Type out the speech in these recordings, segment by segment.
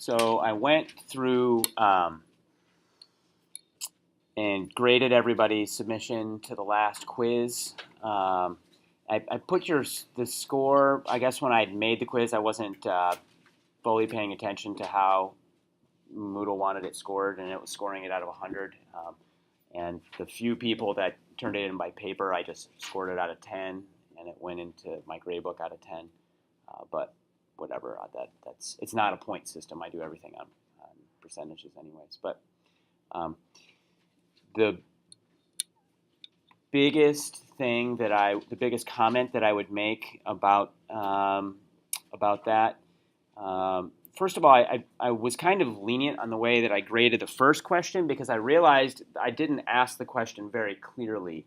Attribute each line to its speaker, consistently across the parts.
Speaker 1: So I went through and graded everybody's submission to the last quiz. I put the score. I guess when I made the quiz, I wasn't fully paying attention to how Moodle wanted it scored, and it was scoring it out of 100. And the few people that turned it in by paper, I just scored it out of 10, and it went into my gradebook out of 10. But whatever, it's not a point system. I do everything on percentages, anyways. But the biggest comment that I would make about that. First of all, I was kind of lenient on the way that I graded the first question because I realized I didn't ask the question very clearly.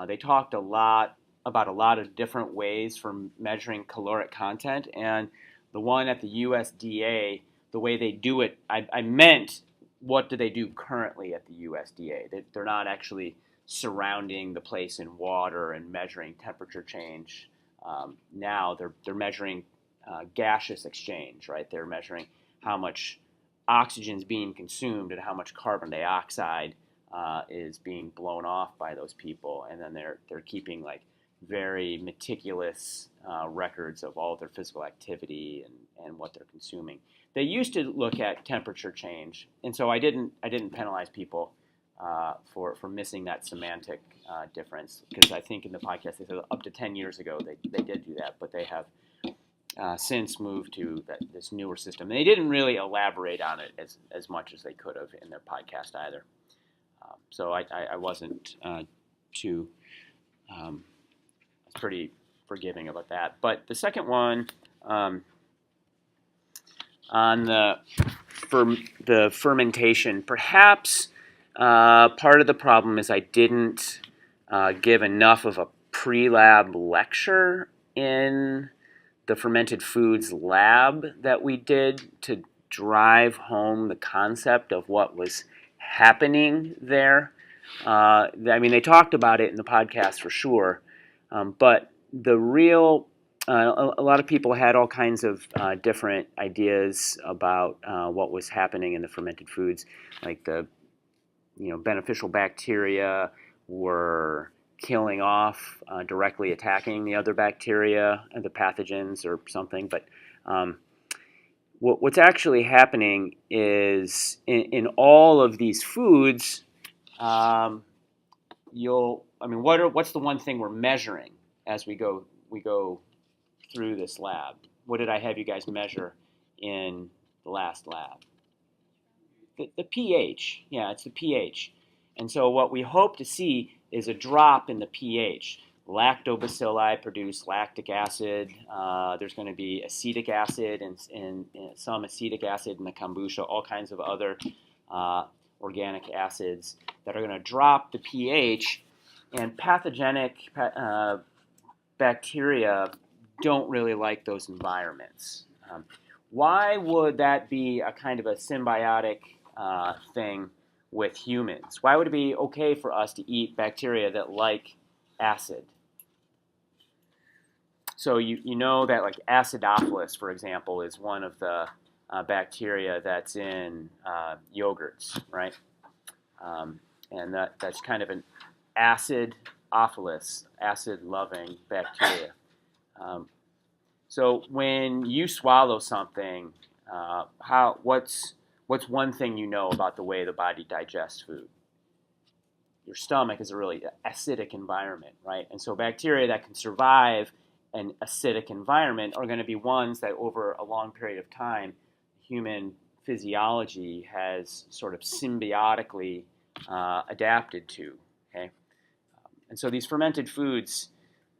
Speaker 1: They talked about a lot of different ways for measuring caloric content, and the one at the USDA, the way they do it, I meant what do they do currently at the USDA. They're not actually surrounding the place in water and measuring temperature change. Now they're measuring gaseous exchange, right? They're measuring how much oxygen is being consumed and how much carbon dioxide is being blown off by those people, and then they're keeping like very meticulous records of all of their physical activity and what they're consuming. They used to look at temperature change, and so I didn't penalize people for missing that semantic difference, because I think in the podcast they said up to 10 years ago they did do that, but they have since moved to this newer system. And they didn't really elaborate on it as much as they could have in their podcast either. So I wasn't too, I was pretty forgiving about that. But the second one, on the fermentation, perhaps part of the problem is I didn't give enough of a pre-lab lecture in the fermented foods lab that we did to drive home the concept of what was happening there. I mean, they talked about it in the podcast for sure, but the real, a lot of people had all kinds of different ideas about what was happening in the fermented foods, like the beneficial bacteria were killing off, directly attacking the other bacteria, the pathogens or something. But what's actually happening is in all of these foods, what's the one thing we're measuring as we go through this lab? What did I have you guys measure in the last lab? The pH. Yeah, it's the pH. And so what we hope to see is a drop in the pH. Lactobacilli produce lactic acid. There's going to be acetic acid and some acetic acid in the kombucha, all kinds of other organic acids that are going to drop the pH. And pathogenic bacteria don't really like those environments. Why would that be a kind of a symbiotic thing with humans? Why would it be okay for us to eat bacteria that like acid? So you know that like Acidophilus, for example, is one of the bacteria that's in yogurts, right? And that's kind of an acidophilus, acid-loving bacteria. So when you swallow something, what's one thing you know about the way the body digests food? Your stomach is a really acidic environment, right? And so bacteria that can survive an acidic environment are going to be ones that over a long period of time, human physiology has sort of symbiotically adapted to. Okay, and so these fermented foods,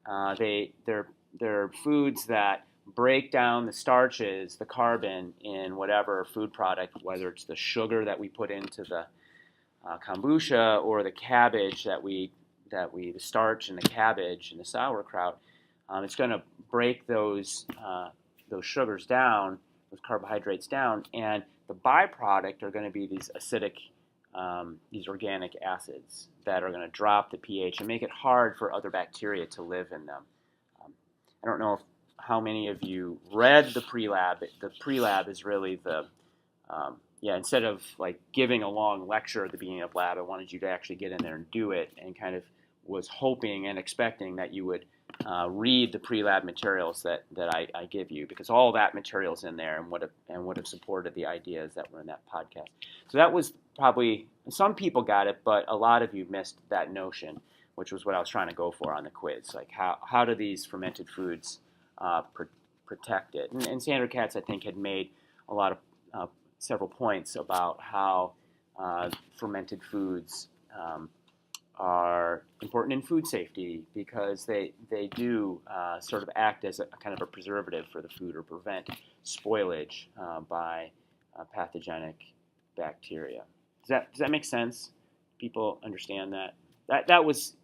Speaker 1: they're foods that break down the starches, the carbon in whatever food product, whether it's the sugar that we put into the kombucha or the cabbage the starch in the cabbage and the sauerkraut. It's going to break those sugars down, those carbohydrates down, and the byproduct are going to be these acidic, these organic acids that are going to drop the pH and make it hard for other bacteria to live in them. I don't know how many of you read the pre-lab. The pre-lab is really the Yeah, instead of like giving a long lecture at the beginning of lab, I wanted you to actually get in there and do it, and kind of was hoping and expecting that you would read the pre-lab materials that I give you, because all that material's in there and would have supported the ideas that were in that podcast. So that was probably, some people got it, but a lot of you missed that notion, which was what I was trying to go for on the quiz. Like how do these fermented foods protect it? And Sandra Katz, I think, had made a lot of several points about how fermented foods are important in food safety, because they do sort of act as a kind of a preservative for the food, or prevent spoilage by pathogenic bacteria. Does that make sense? People understand that? That was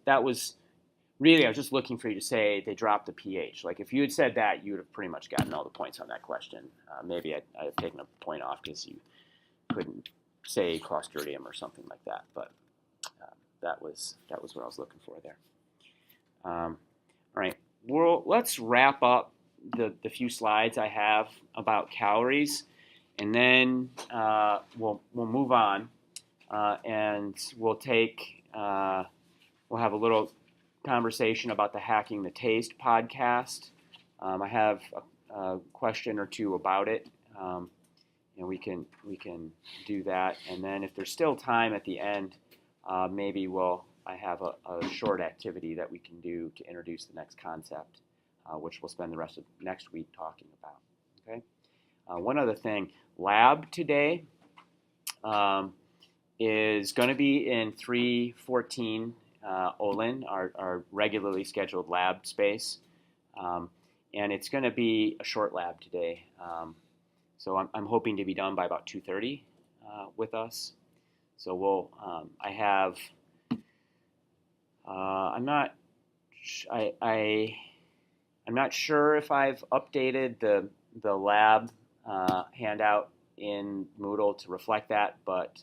Speaker 1: really, I was just looking for you to say they dropped the pH. Like, if you had said that, you would have pretty much gotten all the points on that question. Maybe I'd have taken a point off because you couldn't say Clostridium or something like that. But that was what I was looking for there. All right, let's wrap up the few slides I have about calories, and then we'll move on, and we'll have a little conversation about the Hacking the Taste podcast. I have a question or two about it, and we can do that. And then if there's still time at the end, maybe I have a short activity that we can do to introduce the next concept, which we'll spend the rest of next week talking about. Okay. One other thing, lab today is going to be in 314 Olin, our regularly scheduled lab space, and it's going to be a short lab today. So I'm hoping to be done by about 2:30 with us. So I have. I'm not sure if I've updated the lab handout in Moodle to reflect that, but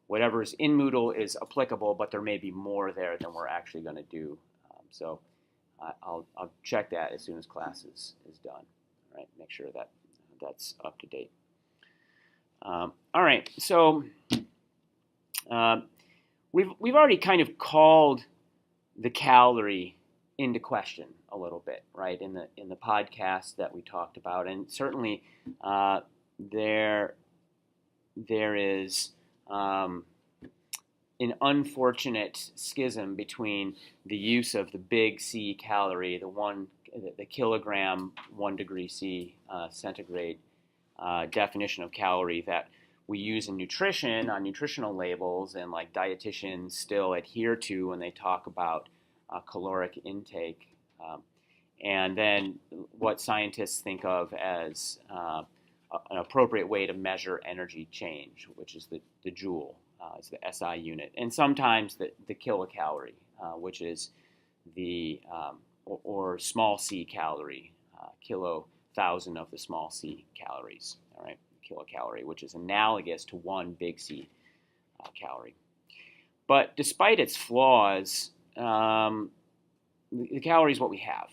Speaker 1: whatever's in Moodle is applicable, but there may be more there than we're actually going to do. So I'll check that as soon as class is done. All right, make sure that that's up to date. All right, so we've already kind of called the calorie into question a little bit, right? In the podcast that we talked about, and certainly there is an unfortunate schism between the use of the big C calorie, the kilogram 1 degree C centigrade definition of calorie that we use in nutrition on nutritional labels, and like dietitians still adhere to when they talk about caloric intake, and then what scientists think of as an appropriate way to measure energy change, which is the joule, is the SI unit, and sometimes the kilocalorie, which is the or small c calorie, kilo thousand of the small c calories. All right, kilocalorie, which is analogous to 1 big C calorie. But despite its flaws, the calorie is what we have,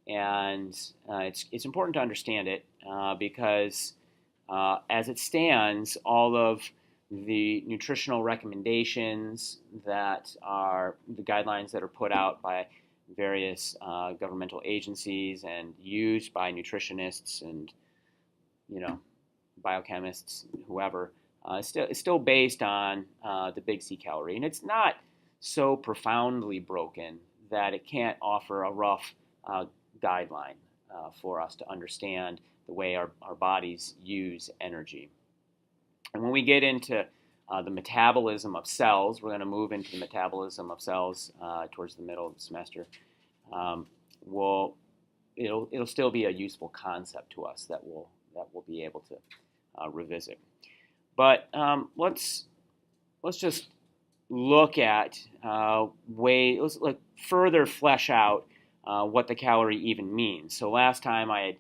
Speaker 1: and it's important to understand it because as it stands, all of the nutritional recommendations that are the guidelines that are put out by various governmental agencies and used by nutritionists and biochemists, whoever, is still based on the big C calorie, and it's not so profoundly broken that it can't offer a rough guideline for us to understand the way our bodies use energy. And when we get into the metabolism of cells, we're going to move into the metabolism of cells towards the middle of the semester. It'll still be a useful concept to us that we'll be able to revisit. But let's just look at let's further flesh out what the calorie even means. So last time I had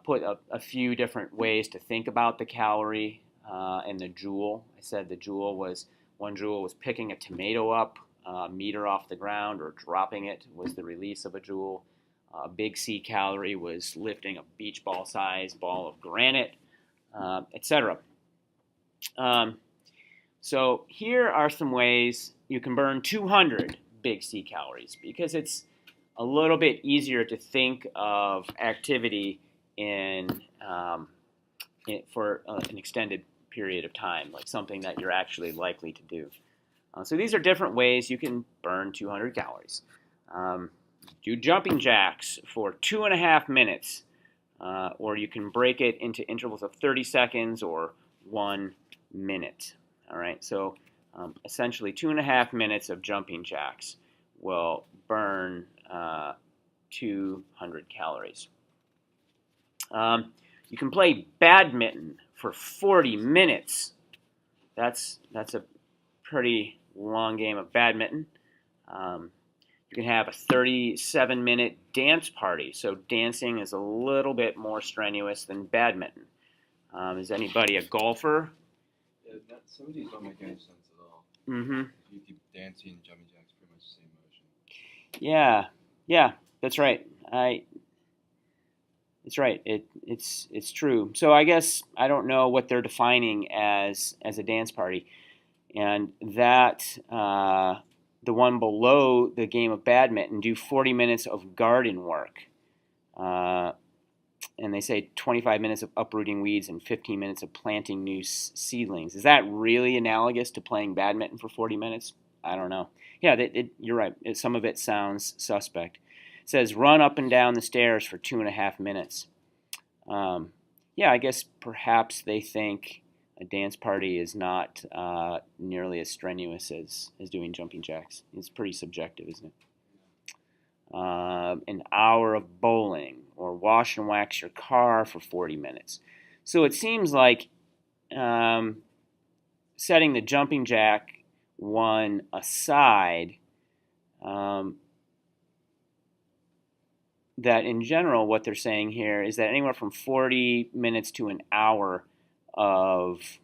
Speaker 1: put a few different ways to think about the calorie and the joule. I said the joule was, 1 joule was picking a tomato up a meter off the ground, or dropping it was the release of a joule. Big C calorie was lifting a beach ball size ball of granite, etc. So here are some ways you can burn 200 big C calories, because it's a little bit easier to think of activity for an extended period of time, like something that you're actually likely to do. So these are different ways you can burn 200 calories. Do jumping jacks for 2.5 minutes, or you can break it into intervals of 30 seconds or 1 minute. All right, so essentially 2.5 minutes of jumping jacks will burn 200 calories. You can play badminton for 40 minutes. That's a pretty long game of badminton. You can have a 37-minute dance party. So dancing is a little bit more strenuous than badminton. Is anybody a golfer?
Speaker 2: Yeah, some of these don't make any sense at all.
Speaker 1: Mm-hmm.
Speaker 2: You keep dancing and jumping jacks, pretty much the same motion.
Speaker 1: Yeah, that's right. It's right. It's true. So I guess I don't know what they're defining as a dance party, and that the one below the game of badminton do 40 minutes of garden work, and they say 25 minutes of uprooting weeds and 15 minutes of planting new seedlings. Is that really analogous to playing badminton for 40 minutes? I don't know. Yeah, you're right. Some of it sounds suspect. It says run up and down the stairs for 2.5 minutes. Yeah, I guess perhaps they think a dance party is not nearly as strenuous as doing jumping jacks. It's pretty subjective, isn't it? An hour of bowling, or wash and wax your car for 40 minutes. So it seems like setting the jumping jack one aside, that in general what they're saying here is that anywhere from 40 minutes to an hour of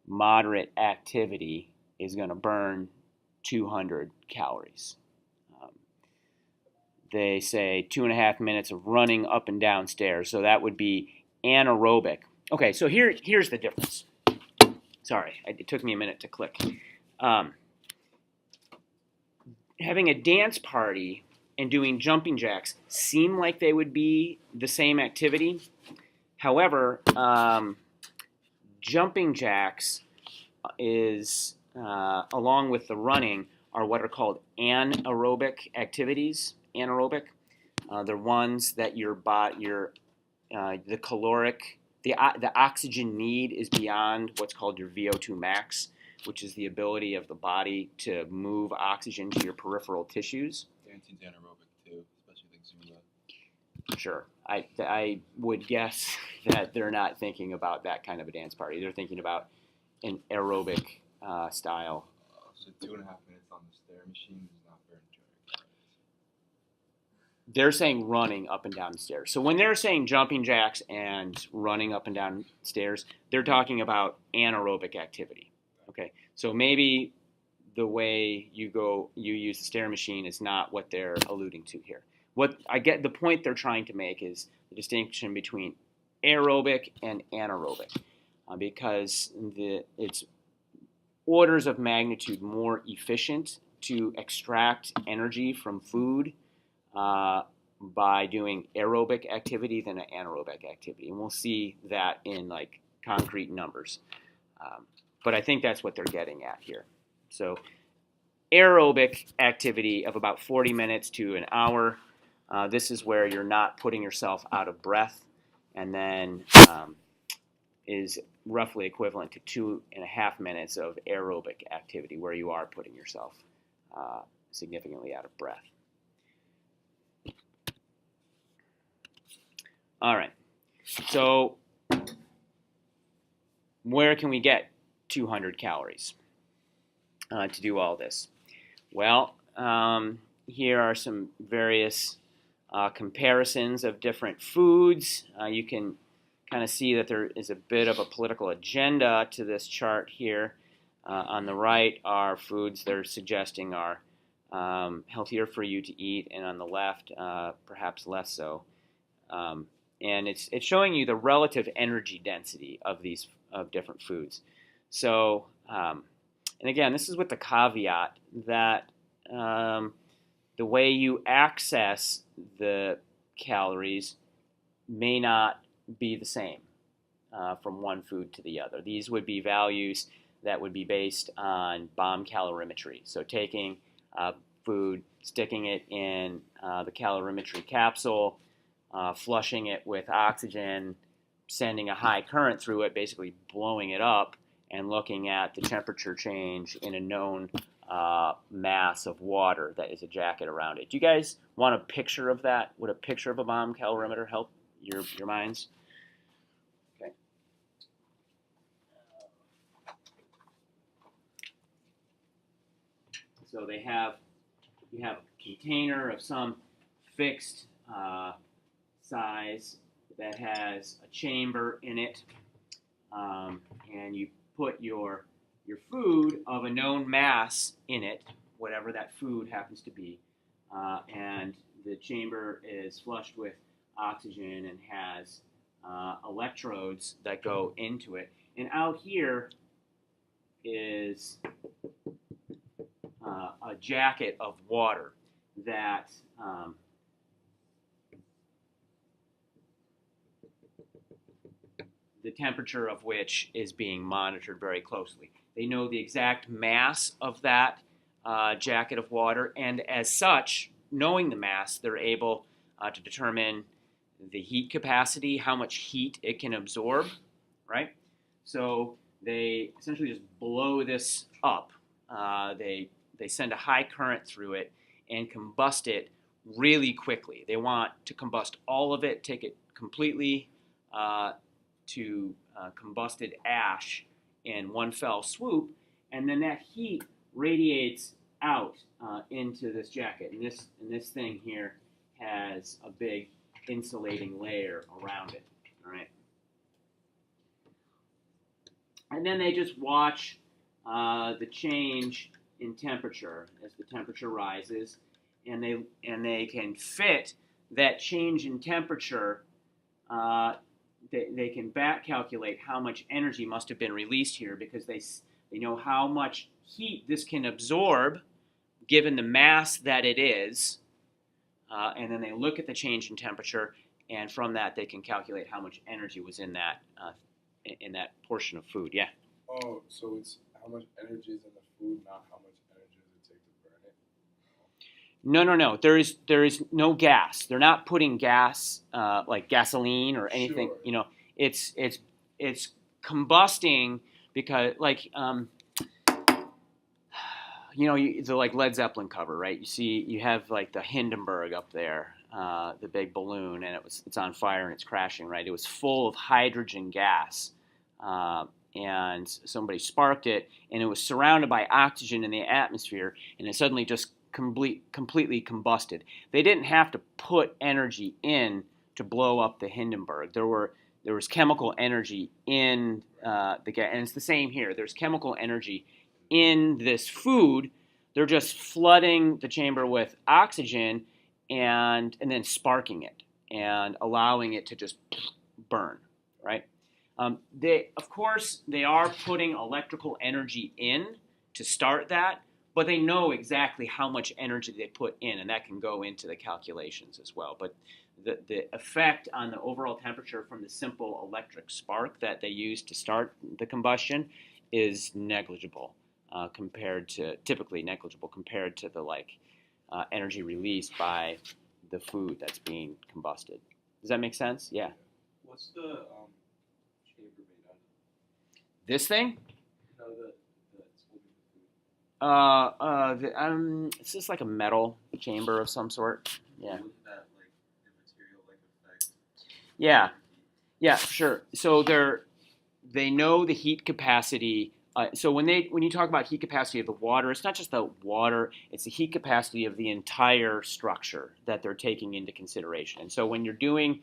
Speaker 1: moderate activity is going to burn 200 calories. They say 2.5 minutes of running up and down stairs, so that would be anaerobic. Okay, so here's the difference. Sorry, it took me a minute to click. Having a dance party and doing jumping jacks seem like they would be the same activity. However, jumping jacks is, along with the running, are what are called anaerobic activities. Anaerobic, they're ones that the caloric, the oxygen need is beyond what's called your VO2 max, which is the ability of the body to move oxygen to your peripheral tissues.
Speaker 2: Dancing's anaerobic too, especially like Zumba.
Speaker 1: Sure. I would guess that they're not thinking about that kind of a dance party. They're thinking about an aerobic style.
Speaker 2: So 2.5 minutes on the stair machine is not very enjoyable.
Speaker 1: They're saying running up and down the stairs. So when they're saying jumping jacks and running up and down stairs, they're talking about anaerobic activity. Okay, so maybe the way you use the stair machine is not what they're alluding to here. What I get, the point they're trying to make is the distinction between aerobic and anaerobic, because it's orders of magnitude more efficient to extract energy from food by doing aerobic activity than an anaerobic activity, and we'll see that in like concrete numbers. But I think that's what they're getting at here. So aerobic activity of about 40 minutes to an hour. This is where you're not putting yourself out of breath, and then is roughly equivalent to 2.5 minutes of aerobic activity where you are putting yourself significantly out of breath. All right, so where can we get 200 calories to do all this? Well, here are some various comparisons of different foods. You can kind of see that there is a bit of a political agenda to this chart here. On the right are foods they're suggesting are healthier for you to eat, and on the left, perhaps less so. and it's showing you the relative energy density of these of different foods. So, and again, this is with the caveat that the way you access the calories may not be the same from one food to the other. These would be values that would be based on bomb calorimetry. So taking food, sticking it in the calorimetry capsule, flushing it with oxygen, sending a high current through it, basically blowing it up, and looking at the temperature change in a known mass of water that is a jacket around it. Do you guys want a picture of that? Would a picture of a bomb calorimeter help your minds? Okay. So you have a container of some fixed size that has a chamber in it, and you put your food of a known mass in it, whatever that food happens to be, and the chamber is flushed with oxygen and has electrodes that go into it. And out here is a jacket of water that the temperature of which is being monitored very closely. They know the exact mass of that jacket of water, and as such, knowing the mass, they're able to determine the heat capacity, how much heat it can absorb, right? So they essentially just blow this up. They send a high current through it and combust it really quickly. They want to combust all of it, take it completely to combusted ash in one fell swoop, and then that heat radiates out into this jacket. And this thing here has a big insulating layer around it. All right. And then they just watch the change in temperature as the temperature rises, and they can fit that change in temperature. They can back calculate how much energy must have been released here, because they know how much heat this can absorb given the mass that it is, and then they look at the change in temperature, and from that they can calculate how much energy was in that portion of food. Yeah.
Speaker 2: Oh, so it's how much energy is in the food, not how much energy does it take to burn it?
Speaker 1: No. There is no gas. They're not putting gas like gasoline or anything.
Speaker 2: Sure.
Speaker 1: It's combusting because the like Led Zeppelin cover, right? You have like the Hindenburg up there, the big balloon, and it's on fire and it's crashing, right? It was full of hydrogen gas, and somebody sparked it, and it was surrounded by oxygen in the atmosphere, and it suddenly just completely combusted. They didn't have to put energy in to blow up the Hindenburg. There was chemical energy in the gas, and it's the same here. There's chemical energy in this food. They're just flooding the chamber with oxygen and then sparking it and allowing it to just burn, right? They are putting electrical energy in to start that, but they know exactly how much energy they put in, and that can go into the calculations as well. But the effect on the overall temperature from the simple electric spark that they use to start the combustion is negligible, typically negligible compared to the energy released by the food that's being combusted. Does that make sense? Yeah.
Speaker 2: What's the chamber made out of?
Speaker 1: This thing?
Speaker 2: No, that's holding the food.
Speaker 1: It's just like a metal chamber of some sort. Yeah.
Speaker 2: Wouldn't that the material affect?
Speaker 1: Yeah, sure. So they know the heat capacity. So when you talk about heat capacity of the water, it's not just the water; it's the heat capacity of the entire structure that they're taking into consideration. And so when you're doing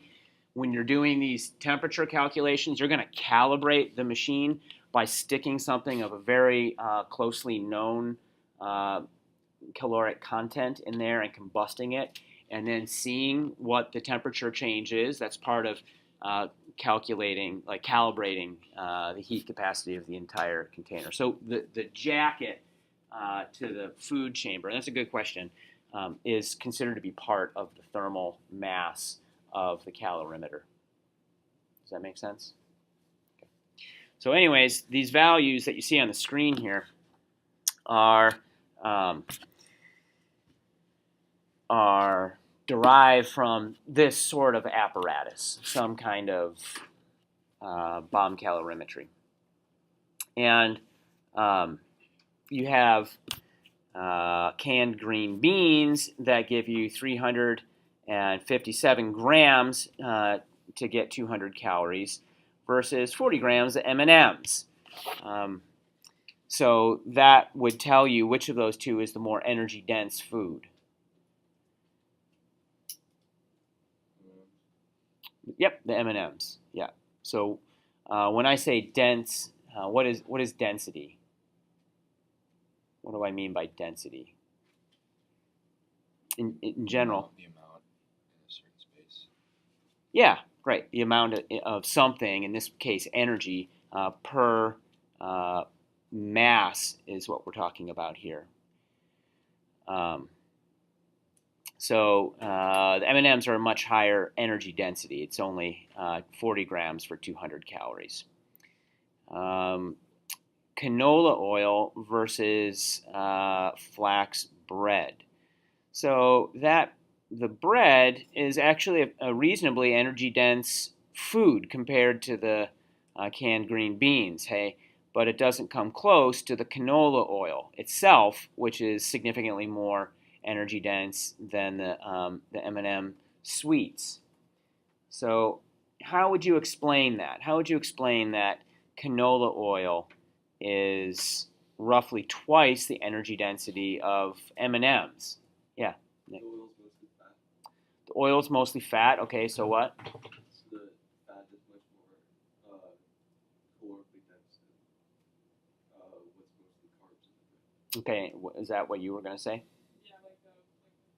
Speaker 1: these temperature calculations, you're going to calibrate the machine by sticking something of a very closely known caloric content in there and combusting it. and then seeing what the temperature change is. That's part of calculating, like calibrating the heat capacity of the entire container. So the jacket to the food chamber, and that's a good question, is considered to be part of the thermal mass of the calorimeter. Does that make sense? Okay. So anyways, these values that you see on the screen here are derived from this sort of apparatus, some kind of bomb calorimetry. And you have canned green beans that give you 357 grams to get 200 calories versus 40 grams of M&Ms. So that would tell you which of those two is the more energy-dense food. Yep, the M&Ms. Yeah. So when I say dense, what is density? What do I mean by density? In general.
Speaker 2: The amount in a certain space.
Speaker 1: Yeah, right. The amount of something, in this case energy, per mass is what we're talking about here. So the M&Ms are a much higher energy density. It's only 40 grams for 200 calories. Canola oil versus flax bread. So that the bread is actually a reasonably energy-dense food compared to the canned green beans, hey, but it doesn't come close to the canola oil itself, which is significantly more energy-dense than the M&M sweets. So how would you explain that? How would you explain that canola oil is roughly twice the energy density of M&Ms? Yeah. Nick.
Speaker 2: The oil's mostly fat.
Speaker 1: The oil's mostly fat. Okay, so what?
Speaker 2: So the fat is much more calorically dense than what's mostly carbs in the bread.
Speaker 1: Okay, is that what you were going to say?
Speaker 3: Yeah, like the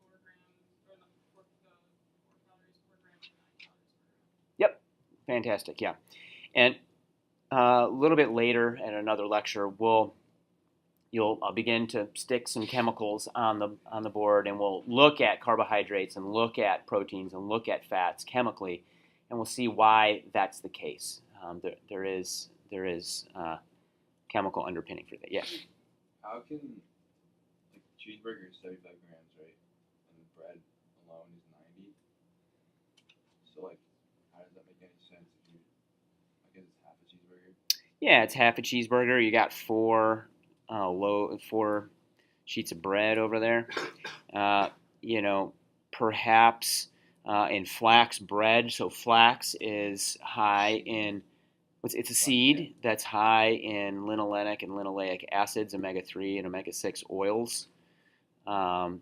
Speaker 3: 4 grams or the 4 calories per gram and 9 calories per gram.
Speaker 1: Yep. Fantastic. Yeah. And a little bit later in another lecture, I'll begin to stick some chemicals on the board, and we'll look at carbohydrates and look at proteins and look at fats chemically, and we'll see why that's the case. There is chemical underpinning for that. Yeah.
Speaker 2: How can, like, cheeseburger is 75 grams, right? And the bread alone is 90. So, like, how does that make any sense if you, I guess it's half a cheeseburger?
Speaker 1: Yeah, it's half a cheeseburger. You got four sheets of bread over there. Perhaps in flax bread. So flax is high in it's a seed that's high in linolenic and linoleic acids, omega-3 and omega-6 oils. And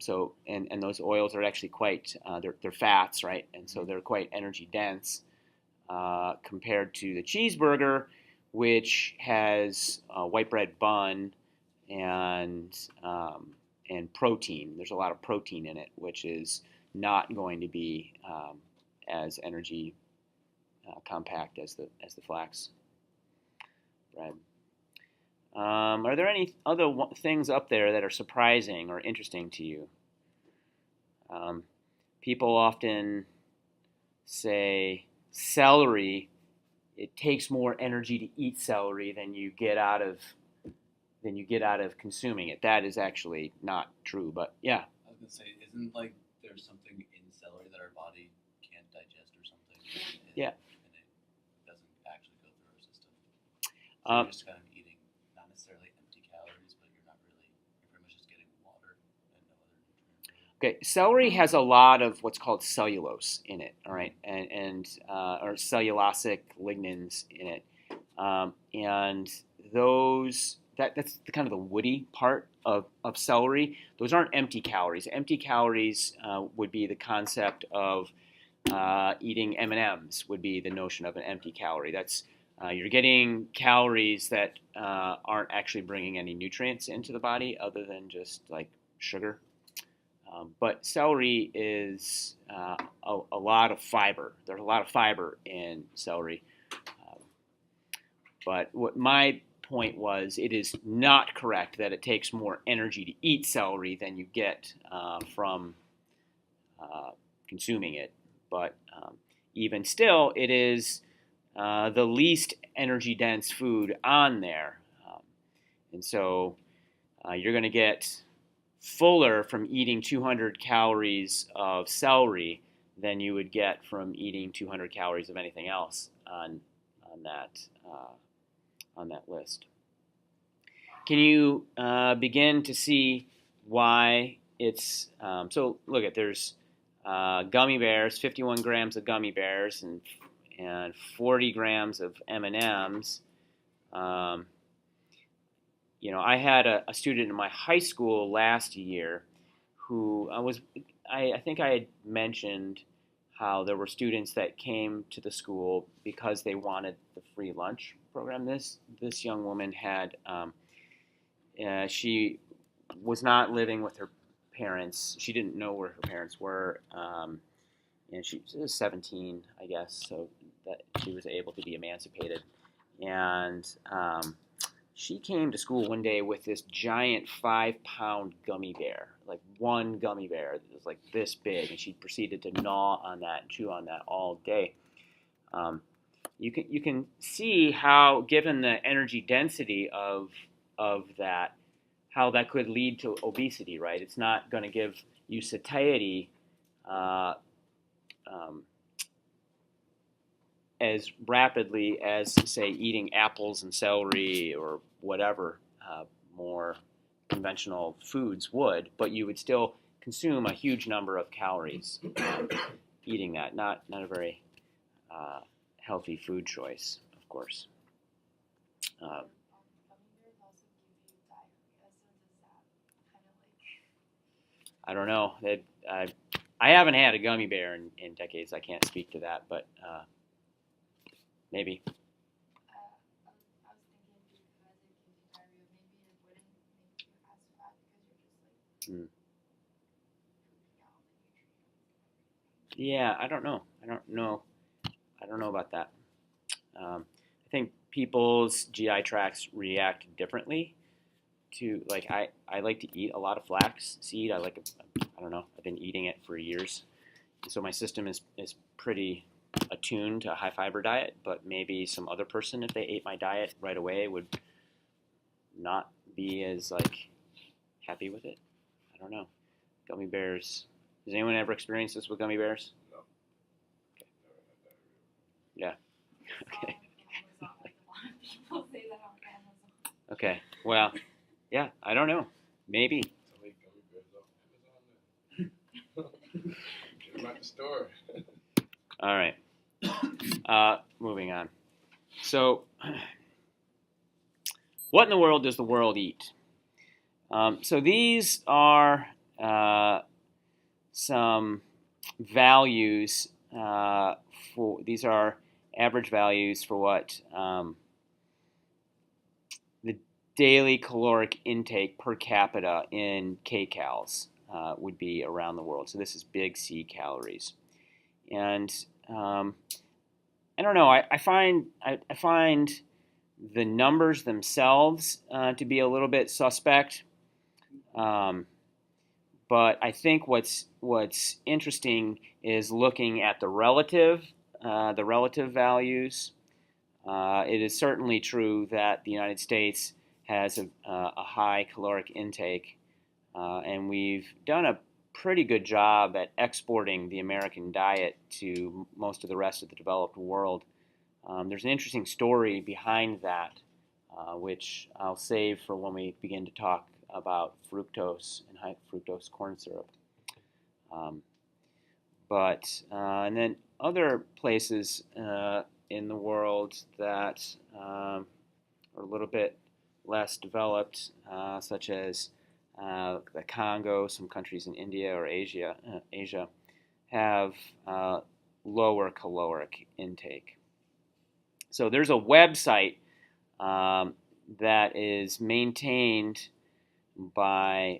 Speaker 1: those oils are actually quite they're fats, right? And so they're quite energy dense compared to the cheeseburger, which has a white bread bun and protein. There's a lot of protein in it, which is not going to be as energy compact as the flax bread. Are there any other things up there that are surprising or interesting to you? People often say celery. It takes more energy to eat celery than you get out of consuming it. That is actually not true, but yeah.
Speaker 4: I was gonna say, isn't like there's something in celery that our body can't digest or something?
Speaker 1: Yeah.
Speaker 4: And it doesn't actually go through our system. So you're just kind of eating not necessarily empty calories, but you're pretty much just getting water and no other nutrients.
Speaker 1: Okay, celery has a lot of what's called cellulose in it, all right, or cellulosic lignins in it, and that's the kind of the woody part of celery. Those aren't empty calories. Empty calories would be the concept of eating M&Ms. Would be the notion of an empty calorie. That's you're getting calories that aren't actually bringing any nutrients into the body other than just like sugar. But celery is a lot of fiber. There's a lot of fiber in celery. Um, but what my point was, it is not correct that it takes more energy to eat celery than you get from consuming it. But even still, it is the least energy dense food on there. And so you're going to get fuller from eating 200 calories of celery than you would get from eating 200 calories of anything else on that list. Can you begin to see why it's so? Look at there's gummy bears, 51 grams of gummy bears, and 40 grams of M&Ms. I had a student in my high school last year who I think I had mentioned how there were students that came to the school because they wanted the free lunch program. This young woman had she was not living with her parents. She didn't know where her parents were, and she was 17, I guess, so that she was able to be emancipated. And she came to school one day with this giant 5-pound gummy bear, like one gummy bear that was like this big, and she proceeded to gnaw on that and chew on that all day. You can see how, given the energy density of that, how that could lead to obesity, right? It's not going to give you satiety as rapidly as, say, eating apples and celery or whatever more conventional foods would, but you would still consume a huge number of calories eating that. Not a very healthy food choice, of course.
Speaker 5: Gummy bears also give you diarrhea, so does that kind of
Speaker 1: I don't know. I haven't had a gummy bear in decades. I can't speak to that, but maybe.
Speaker 5: I was thinking because it gives you diarrhea, maybe it wouldn't make you as fat because you're just like pooping out the nutrients.
Speaker 1: Yeah, I don't know. I don't know about that. I think people's GI tracts react differently to, like, I like to eat a lot of flax seed. I don't know. I've been eating it for years, so my system is pretty attuned to a high fiber diet. But maybe some other person, if they ate my diet right away, would not be as happy with it. I don't know. Gummy bears. Has anyone ever experienced this with gummy bears?
Speaker 2: No.
Speaker 1: Okay. Yeah. Okay.
Speaker 5: Amazon, like a lot of people say that on Amazon.
Speaker 1: Okay. Well, yeah. I don't know. Maybe.
Speaker 2: So make gummy bears off Amazon then. Get them at the store.
Speaker 1: All right. Moving on. So, what in the world does the world eat? So these are some values these are average values for what the daily caloric intake per capita in kcals would be around the world. So this is big C calories, and I don't know. I find the numbers themselves to be a little bit suspect. But I think what's interesting is looking at the relative values. It is certainly true that the United States has a high caloric intake, and we've done a pretty good job at exporting the American diet to most of the rest of the developed world. There's an interesting story behind that, which I'll save for when we begin to talk about fructose and high fructose corn syrup. And then other places in the world that are a little bit less developed, such as the Congo, some countries in India or Asia have lower caloric intake. So there's a website that is maintained by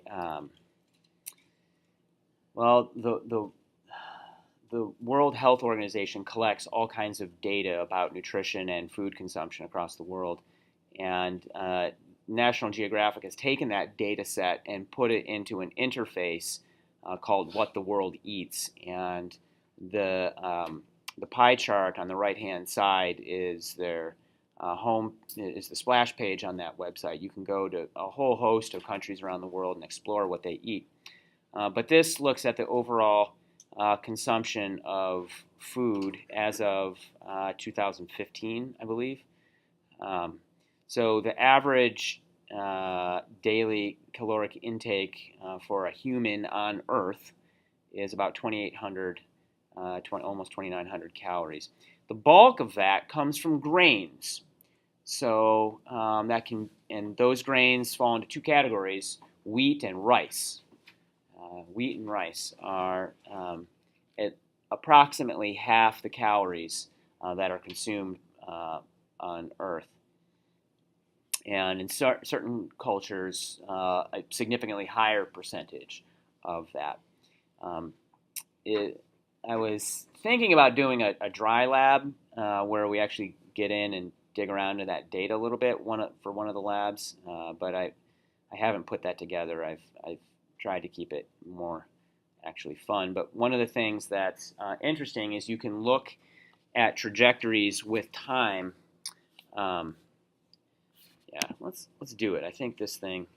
Speaker 1: Well, the World Health Organization collects all kinds of data about nutrition and food consumption across the world, and National Geographic has taken that data set and put it into an interface called What the World Eats, and the pie chart on the right-hand side is their is the splash page on that website. You can go to a whole host of countries around the world and explore what they eat. But this looks at the overall consumption of food as of 2015, I believe. So the average daily caloric intake for a human on Earth is about 2,800, almost 2,900 calories. The bulk of that comes from grains. So and those grains fall into two categories: wheat and rice. Wheat and rice are at approximately half the calories that are consumed on Earth. And in certain cultures, a significantly higher percentage of that. I was thinking about doing a dry lab where we actually get in and dig around in that data a little bit for one of the labs, but I haven't put that together. I've tried to keep it more actually fun. But one of the things that's interesting is you can look at trajectories with time. Yeah, let's do it. I think this thing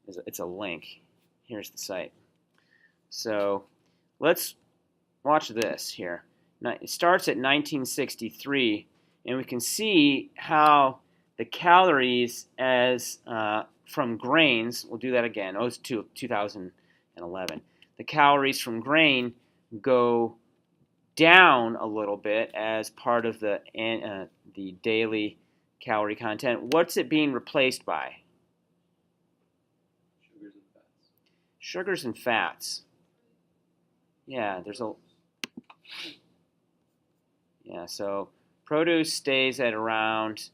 Speaker 1: it's a link. Here's the site. So let's watch this here. Now, it starts at 1963, and we can see how the calories as from grains. We'll do that again. Oh, it's 2011. The calories from grain go down a little bit as part of the daily calorie content. What's it being replaced by?
Speaker 2: Sugars and fats.
Speaker 1: Sugars and fats. Yeah, so produce stays at around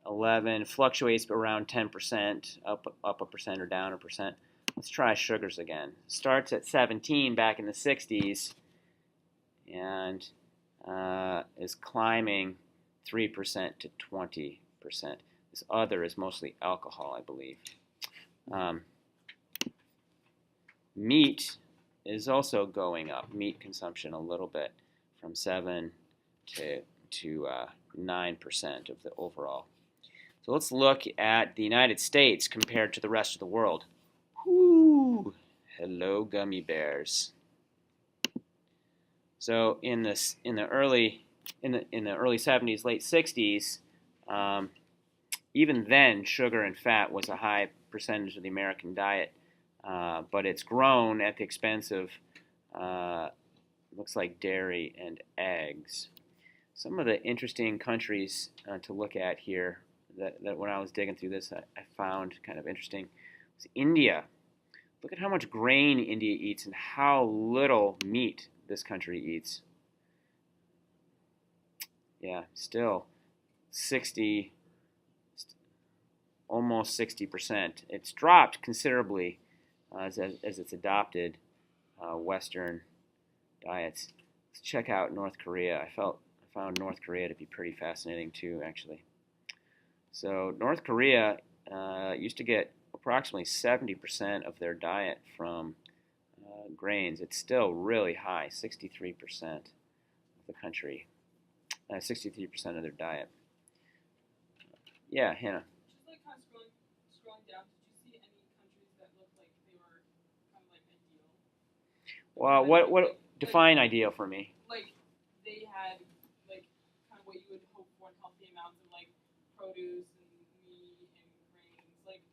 Speaker 1: 11, fluctuates around 10%, up a percent or down a percent. Let's try sugars again. Starts at 17 back in the 60s and is climbing 3% to 20%. This other is mostly alcohol, I believe. Meat is also going up. Meat consumption a little bit, from 7 to 9% of the overall. So let's look at the United States compared to the rest of the world. Whoo! Hello, gummy bears. So in the early 70s, late 60s, even then sugar and fat was a high percentage of the American diet, but it's grown at the expense of looks like dairy and eggs. Some of the interesting countries to look at here that when I was digging through this I found kind of interesting was India. Look at how much grain India eats and how little meat this country eats. Yeah, still 60, almost 60%. It's dropped considerably as it's adopted Western diets. Let's check out North Korea. I found North Korea to be pretty fascinating too, actually. So North Korea used to get approximately 70% of their diet from grains. It's still really high, 63% of the country, 63% of their diet. Yeah, Hannah.
Speaker 3: Just like kind of scrolling down, did you see any countries that looked like they were kind of like ideal?
Speaker 1: Well, what define ideal for me?
Speaker 3: Like they had like kind of what you would hope for in healthy amounts of like produce and meat and grains. Like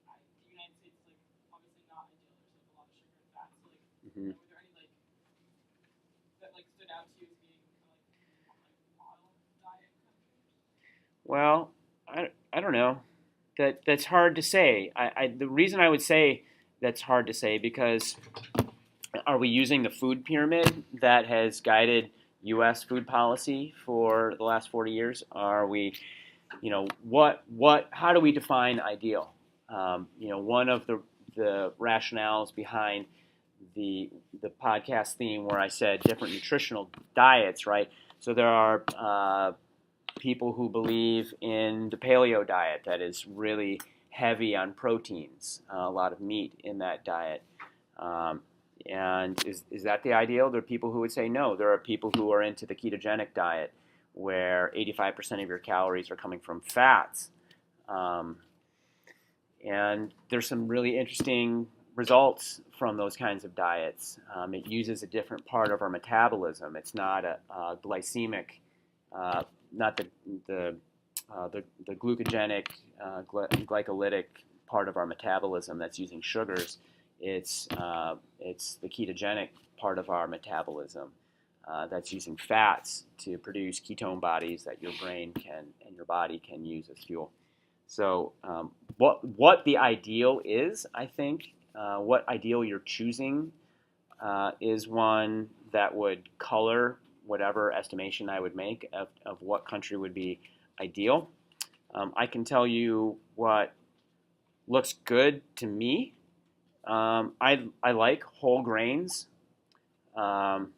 Speaker 3: the United States is like obviously not ideal. There's like a lot of sugar and fats. Like were there any like that like stood out to you as being kind of like model diet countries?
Speaker 1: Well, I don't know. That's hard to say. The reason I would say that's hard to say because are we using the food pyramid that has guided U.S. food policy for the last 40 years? Are we, how do we define ideal? One of the rationales behind the podcast theme where I said different nutritional diets, right? So there are people who believe in the paleo diet that is really heavy on proteins, a lot of meat in that diet. And is that the ideal? There are people who would say no. There are people who are into the ketogenic diet where 85% of your calories are coming from fats. And there's some really interesting results from those kinds of diets. It uses a different part of our metabolism. It's not a glycemic, not the glucogenic, glycolytic part of our metabolism that's using sugars. It's the ketogenic part of our metabolism that's using fats to produce ketone bodies that your brain can and your body can use as fuel. So what the ideal is, I think, what ideal you're choosing is one that would color whatever estimation I would make of what country would be ideal. I can tell you what looks good to me. I like whole grains, and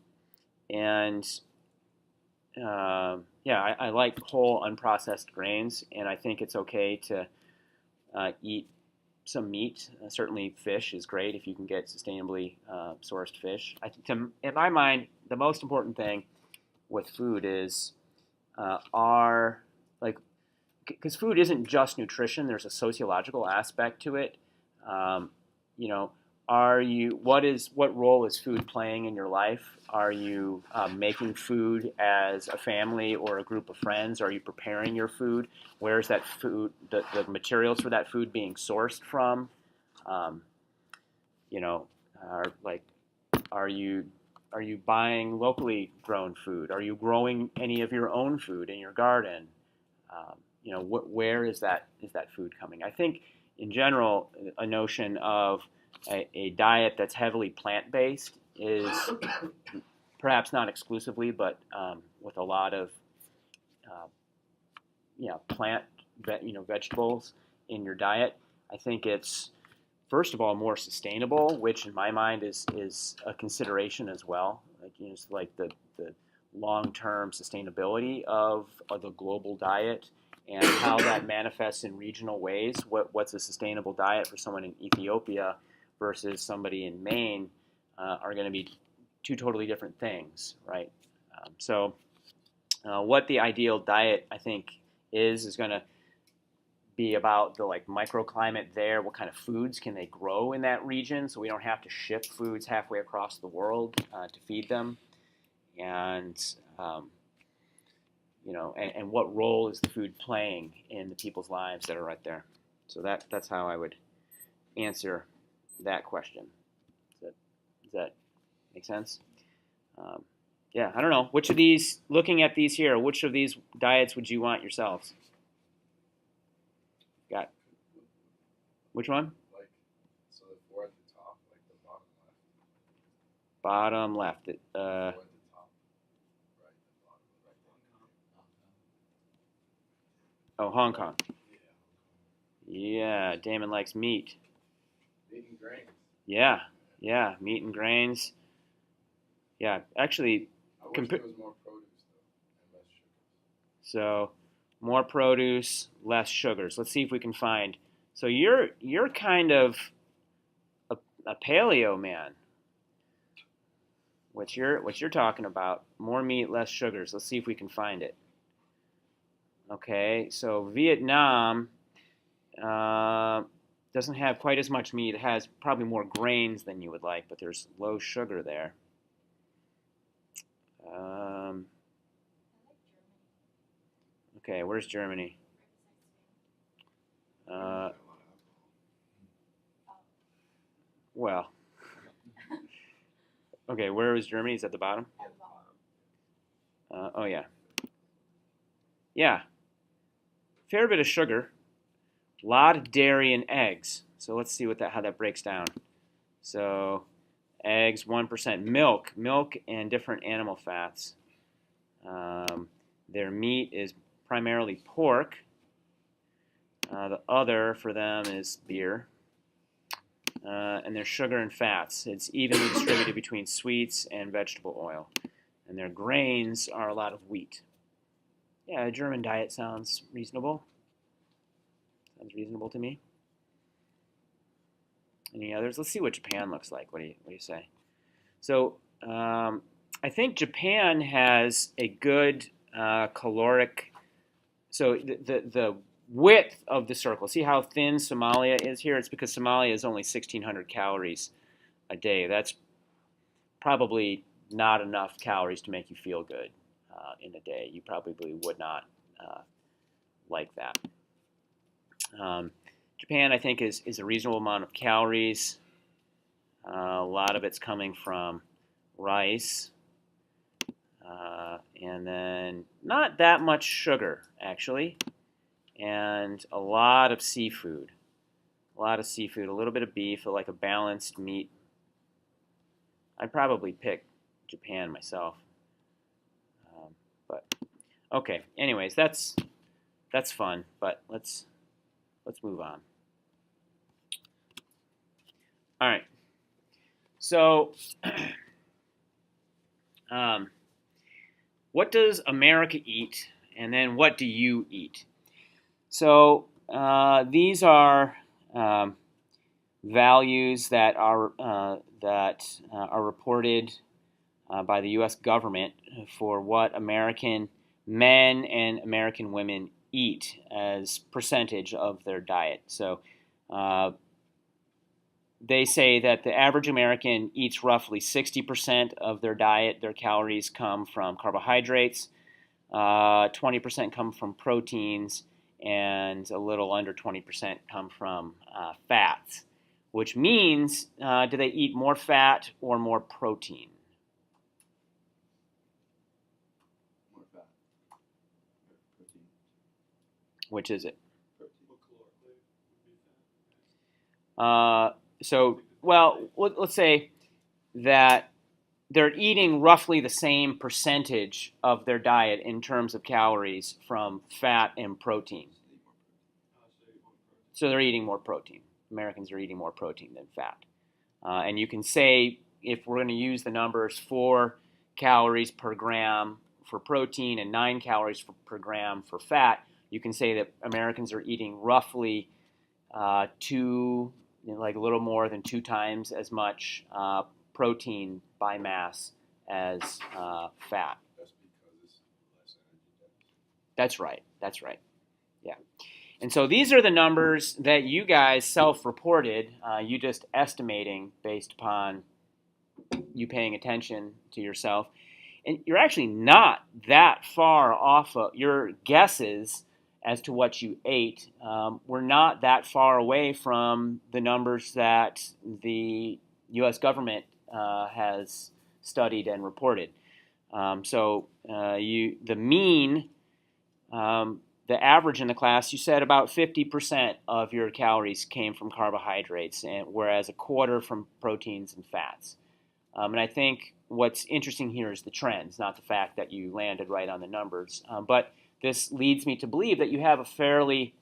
Speaker 1: I like whole unprocessed grains, and I think it's okay to eat some meat. Certainly, fish is great if you can get sustainably sourced fish. In my mind, the most important thing with food is because food isn't just nutrition. There's a sociological aspect to it. You know, what role is food playing in your life? Are you making food as a family or a group of friends? Are you preparing your food? Where is that food, the materials for that food being sourced from? You know, are you buying locally grown food? Are you growing any of your own food in your garden? You know, where is that food coming? I think in general, a notion of a diet that's heavily plant-based is perhaps not exclusively, but with a lot of plant, vegetables in your diet. I think it's first of all more sustainable, which in my mind is a consideration as well. It's like the long-term sustainability of the global diet and how that manifests in regional ways. What's a sustainable diet for someone in Ethiopia versus somebody in Maine are going to be two totally different things, right? So what the ideal diet, I think, is going to be about the microclimate there. What kind of foods can they grow in that region, so we don't have to ship foods halfway across the world to feed them, and and what role is the food playing in the people's lives that are right there. So that's how I would answer that question. Does that make sense? Yeah, I don't know. Which of these, looking at these here, which of these diets would you want yourselves? Got which one?
Speaker 2: So the four at the top, the bottom left.
Speaker 1: Bottom left.
Speaker 2: Four at the top, right, the bottom, right.
Speaker 1: Oh, Hong Kong.
Speaker 2: Yeah.
Speaker 1: Yeah, Damon likes meat.
Speaker 2: Meat and grains.
Speaker 1: Yeah, meat and grains. Yeah, actually,
Speaker 2: I wish there was more produce though, and less sugar.
Speaker 1: So more produce, less sugars. Let's see if we can find. So you're kind of a paleo man. What you're talking about? More meat, less sugars. Let's see if we can find it. Okay, so Vietnam doesn't have quite as much meat. It has probably more grains than you would like, but there's low sugar there. Okay, where's Germany? Well, okay, where is Germany? Is at the bottom? Oh yeah. Yeah, fair bit of sugar, a lot of dairy and eggs. So let's see how that breaks down. So eggs 1%, milk and different animal fats. Their meat is primarily pork. The other for them is beer. and their sugar and fats. It's evenly distributed between sweets and vegetable oil. And their grains are a lot of wheat. Yeah, a German diet sounds reasonable. Sounds reasonable to me. Any others? Let's see what Japan looks like. What do you say? So I think Japan has a good caloric. So the width of the circle. See how thin Somalia is here? It's because Somalia is only 1,600 calories a day. That's probably not enough calories to make you feel good in a day. You probably would not like that. Japan, I think, is a reasonable amount of calories. A lot of it's coming from rice. And then not that much sugar, actually. And a lot of seafood. A lot of seafood. A little bit of beef, like a balanced meat. I'd probably pick Japan myself. But okay. Anyways, that's fun. But let's move on. All right. So, what does America eat, and then what do you eat? So these are values that are reported by the U.S. government for what American men and American women eat as percentage of their diet. So they say that the average American eats roughly 60% of their diet. Their calories come from carbohydrates, 20% come from proteins, and a little under 20% come from fats, which means do they eat more fat or more protein?
Speaker 2: More fat. Protein.
Speaker 1: Which is it?
Speaker 2: Protein.
Speaker 1: Let's say that they're eating roughly the same percentage of their diet in terms of calories from fat and protein. So they're eating more protein. Americans are eating more protein than fat. And you can say, if we're going to use the numbers 4 calories per gram for protein and 9 calories per gram for fat, you can say that Americans are eating roughly a little more than 2 times as much protein by mass as fat.
Speaker 2: That's because it's less energy dense.
Speaker 1: That's right. Yeah. And so these are the numbers that you guys self-reported, you just estimating based upon you paying attention to yourself. And you're actually not that far off of your guesses as to what you ate. We're not that far away from the numbers that the U.S. government has studied and reported. The mean, the average in the class, you said about 50% of your calories came from carbohydrates, whereas a quarter from proteins and fats. And I think what's interesting here is the trends, not the fact that you landed right on the numbers. But this leads me to believe that you have a fairly,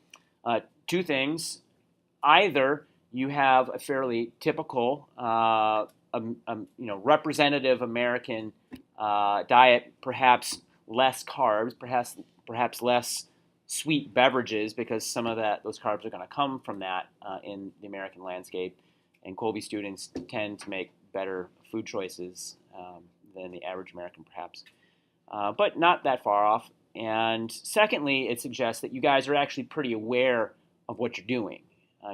Speaker 1: two things. Either you have a fairly typical, representative American diet, perhaps less carbs, perhaps less sweet beverages, because some of those carbs are going to come from that in the American landscape. And Colby students tend to make better food choices than the average American, perhaps, but not that far off. And secondly, it suggests that you guys are actually pretty aware of what you're doing.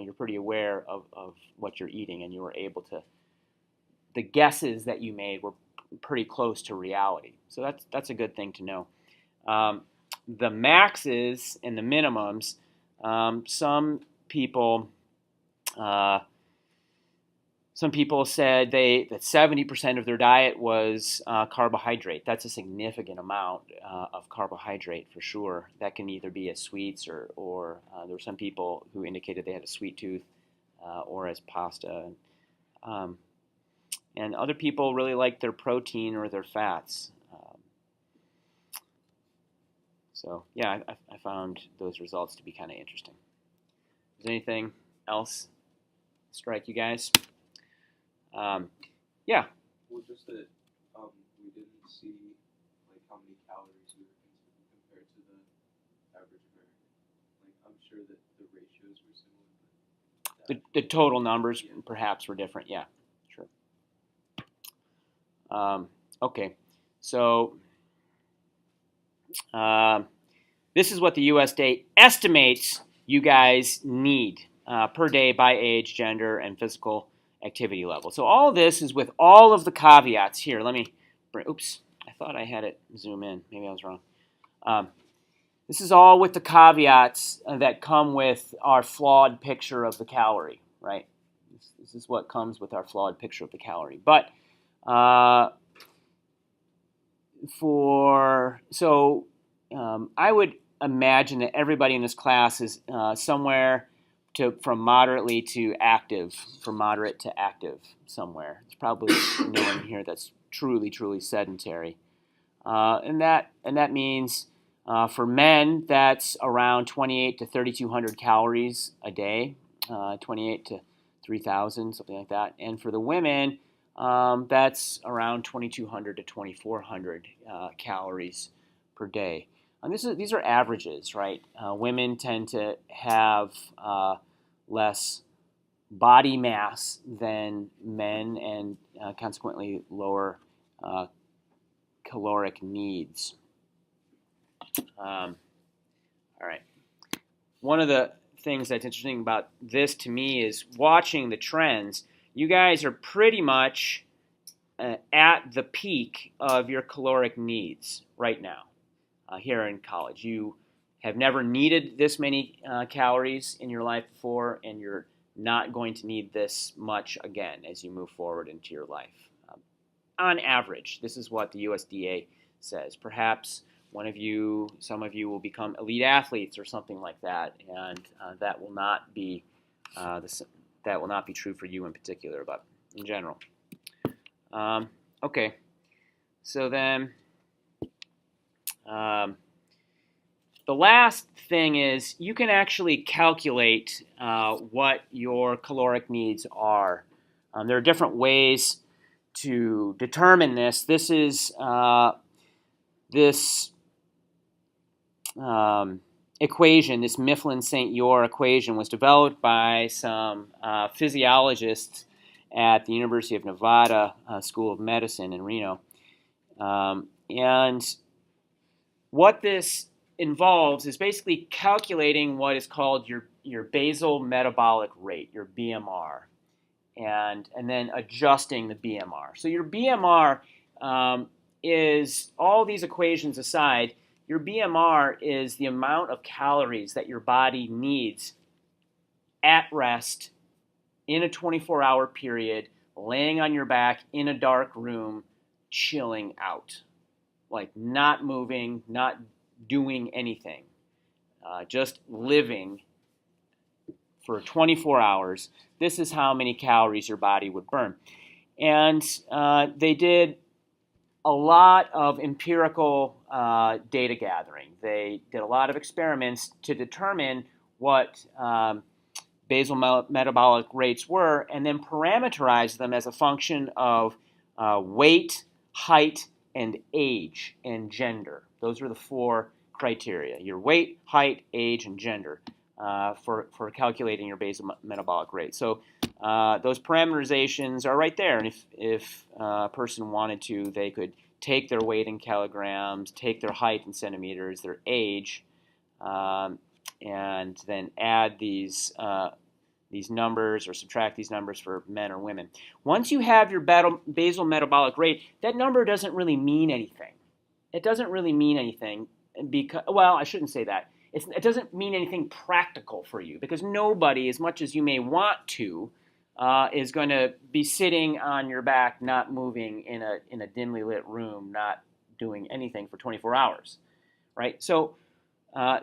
Speaker 1: You're pretty aware of what you're eating, and you were able to. The guesses that you made were pretty close to reality. So that's a good thing to know. The maxes and the minimums, some people said that 70% of their diet was carbohydrate. That's a significant amount of carbohydrate for sure. That can either be as sweets or there were some people who indicated they had a sweet tooth or as pasta. And other people really like their protein or their fats. I found those results to be kind of interesting. Is there anything else strike you guys? Yeah.
Speaker 2: Well, just that we didn't see like how many calories we were consuming compared to the average American. Like I'm sure that the ratios were similar, but
Speaker 1: The total numbers perhaps were different. Yeah, sure. Okay, so this is what the USDA estimates you guys need per day by age, gender, and physical activity level. So all of this is with all of the caveats here. Let me bring, oops, I thought I had it zoom in. Maybe I was wrong. This is all with the caveats that come with our flawed picture of the calorie, right? This is what comes with our flawed picture of the calorie. But I would imagine that everybody in this class is somewhere from moderately to active, from moderate to active somewhere. There's probably no one here that's truly sedentary, and that means for men that's around 28 to 3,200 calories a day, 28 to 3,000, something like that, and for the women that's around 2,200 to 2,400 calories per day. And these are averages, right? Women tend to have less body mass than men and consequently lower caloric needs. All right. One of the things that's interesting about this to me is watching the trends. You guys are pretty much at the peak of your caloric needs right now. Here in college, you have never needed this many calories in your life before, and you're not going to need this much again as you move forward into your life. On average, this is what the USDA says. Perhaps some of you will become elite athletes or something like that, and that will not be true for you in particular, but in general. Okay, so then. The last thing is you can actually calculate what your caloric needs are. There are different ways to determine this. This is this equation, this Mifflin-St. Jeor equation, was developed by some physiologists at the University of Nevada School of Medicine in Reno. And what this involves is basically calculating what is called your basal metabolic rate, your BMR, and then adjusting the BMR. So your BMR is, all these equations aside, your BMR is the amount of calories that your body needs at rest in a 24-hour period, laying on your back in a dark room, chilling out. Like not moving, not doing anything, just living for 24 hours. This is how many calories your body would burn. And they did a lot of empirical data gathering. They did a lot of experiments to determine what basal metabolic rates were, and then parameterized them as a function of weight, height, and age and gender. Those are the four criteria: your weight, height, age, and gender for calculating your basal metabolic rate. So those parameterizations are right there, and if a person wanted to, they could take their weight in kilograms, take their height in centimeters, their age, and then add these numbers or subtract these numbers for men or women. Once you have your basal metabolic rate, that number doesn't really mean anything. It doesn't really mean anything because, well, I shouldn't say that. It doesn't mean anything practical for you because nobody, as much as you may want to, is going to be sitting on your back, not moving in a dimly lit room, not doing anything for 24 hours, right? So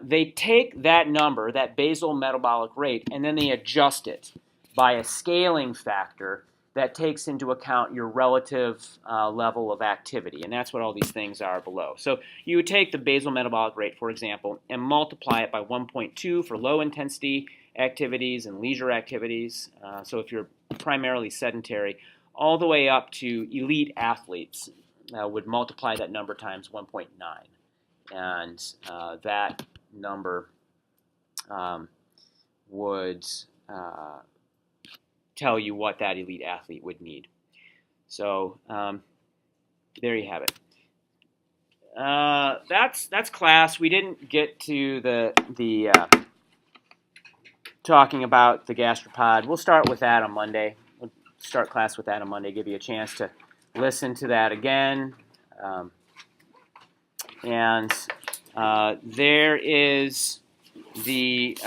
Speaker 1: they take that number, that basal metabolic rate, and then they adjust it by a scaling factor that takes into account your relative level of activity. And that's what all these things are below. So you would take the basal metabolic rate, for example, and multiply it by 1.2 for low intensity activities and leisure activities. So if you're primarily sedentary, all the way up to elite athletes would multiply that number times 1.9. And that number would tell you what that elite athlete would need. So there you have it. That's class. We didn't get to the talking about the gastropod. We'll start with that on Monday. We'll start class with that on Monday. Give you a chance to listen to that again. And there is the